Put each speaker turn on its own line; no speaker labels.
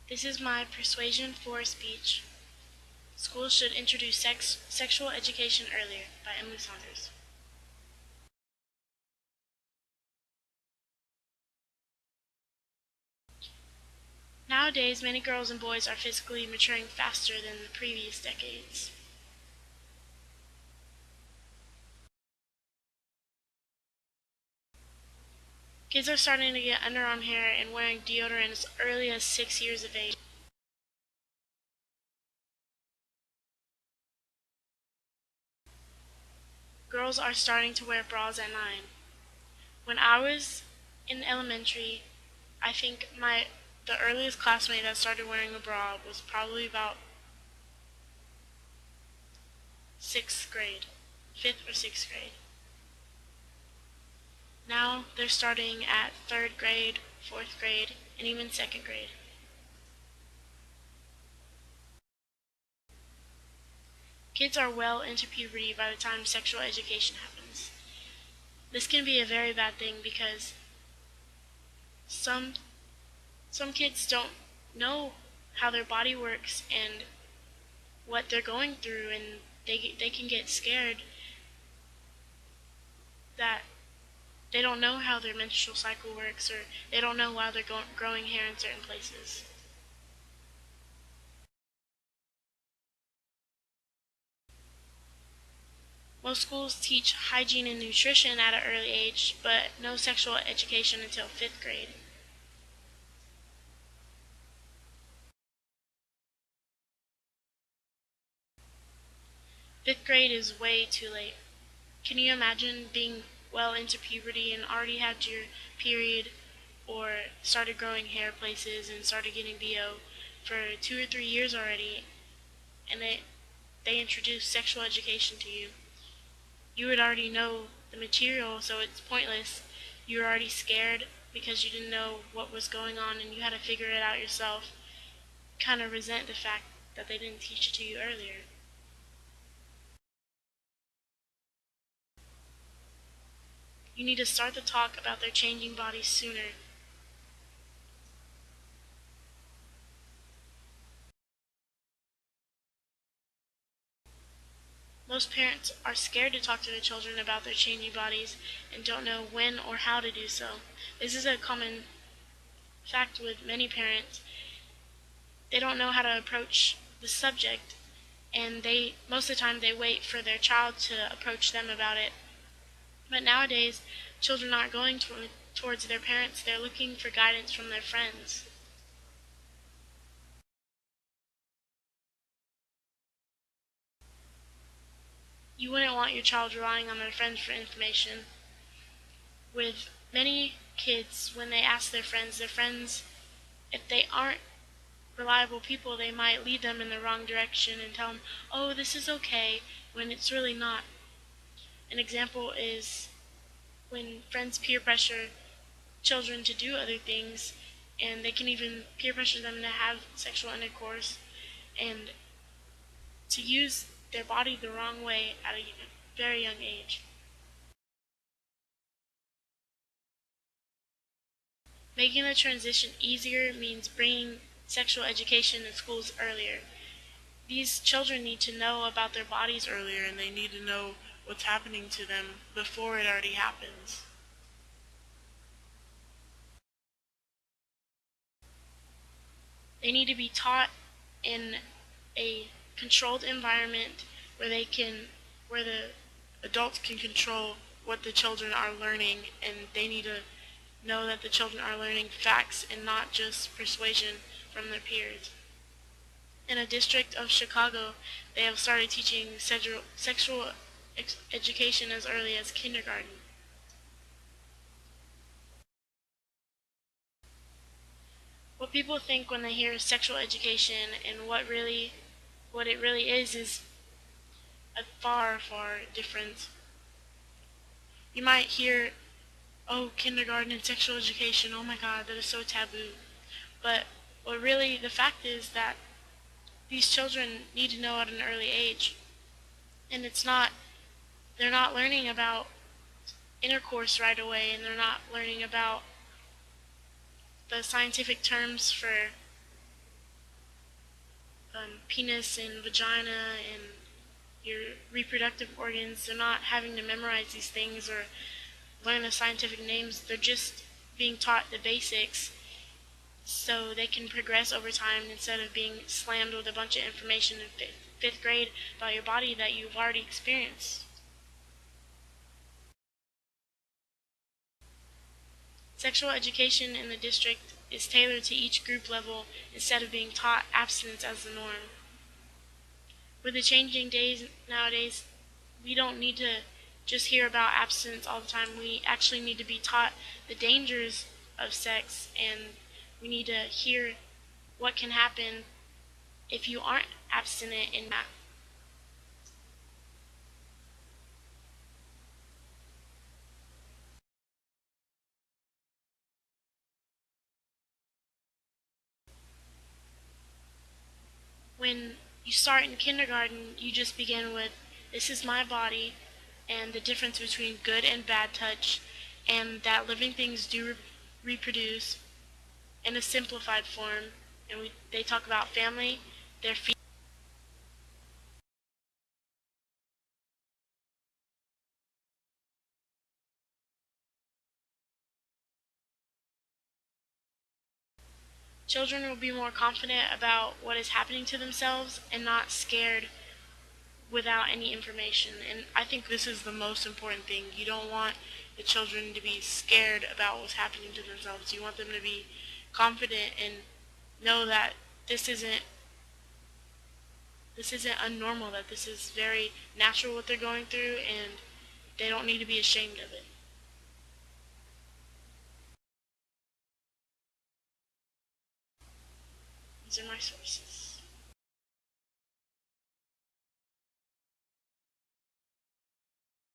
This is my Persuasion for speech. Schools should introduce sexual education earlier by Emily Saunders. Nowadays, many girls and boys are physically maturing faster than the previous decades. Kids are starting to get underarm hair and wearing deodorant as early as 6 years of age. Girls are starting to wear bras at 9. When I was in elementary, I think the earliest classmate that started wearing a bra was probably about 6th grade, 5th or 6th grade. Now they're starting at 3rd grade, 4th grade, and even 2nd grade. Kids are well into puberty by the time sexual education happens. This can be a very bad thing because some kids don't know how their body works and what they're going through, and they can get scared that they don't know how their menstrual cycle works, or they don't know why they're growing hair in certain places. Most schools teach hygiene and nutrition at an early age, but no sexual education until 5th grade. Fifth grade is way too late. Can you imagine being well into puberty and already had your period, or started growing hair places and started getting BO for 2 or 3 years already, and they introduce sexual education to you? You would already know the material, so it's pointless. You were already scared because you didn't know what was going on and you had to figure it out yourself. Kind of resent the fact that they didn't teach it to you earlier. You need to start the talk about their changing bodies sooner. Most parents are scared to talk to their children about their changing bodies and don't know when or how to do so. This is a common fact with many parents. They don't know how to approach the subject, and most of the time they wait for their child to approach them about it. But nowadays, children aren't going towards their parents, they're looking for guidance from their friends. You wouldn't want your child relying on their friends for information. With many kids, when they ask their friends, if they aren't reliable people, they might lead them in the wrong direction and tell them, oh, this is okay, when it's really not. An example is when friends peer pressure children to do other things, and they can even peer pressure them to have sexual intercourse and to use their body the wrong way at a very young age. Making the transition easier means bringing sexual education in schools earlier. These children need to know about their bodies earlier, and they need to know what's happening to them before it already happens. They need to be taught in a controlled environment where the adults can control what the children are learning, and they need to know that the children are learning facts and not just persuasion from their peers. In a district of Chicago, they have started teaching sexual education as early as kindergarten. What people think when they hear sexual education and what it really is a far, far different. You might hear, oh, kindergarten and sexual education, oh my god, that is so taboo. But the fact is that these children need to know at an early age. And they're not learning about intercourse right away, and they're not learning about the scientific terms for penis and vagina and your reproductive organs. They're not having to memorize these things or learn the scientific names. They're just being taught the basics so they can progress over time instead of being slammed with a bunch of information in fifth grade about your body that you've already experienced. Sexual education in the district is tailored to each group level instead of being taught abstinence as the norm. With the changing days nowadays, we don't need to just hear about abstinence all the time. We actually need to be taught the dangers of sex, and we need to hear what can happen if you aren't abstinent in that. When you start in kindergarten, you just begin with, this is my body, and the difference between good and bad touch, and that living things do reproduce in a simplified form. And they talk about family, their feet. Children will be more confident about what is happening to themselves and not scared without any information. And I think this is the most important thing. You don't want the children to be scared about what's happening to themselves. You want them to be confident and know that this isn't unnormal, that this is very natural what they're going through, and they don't need to be ashamed of it. These are my sources.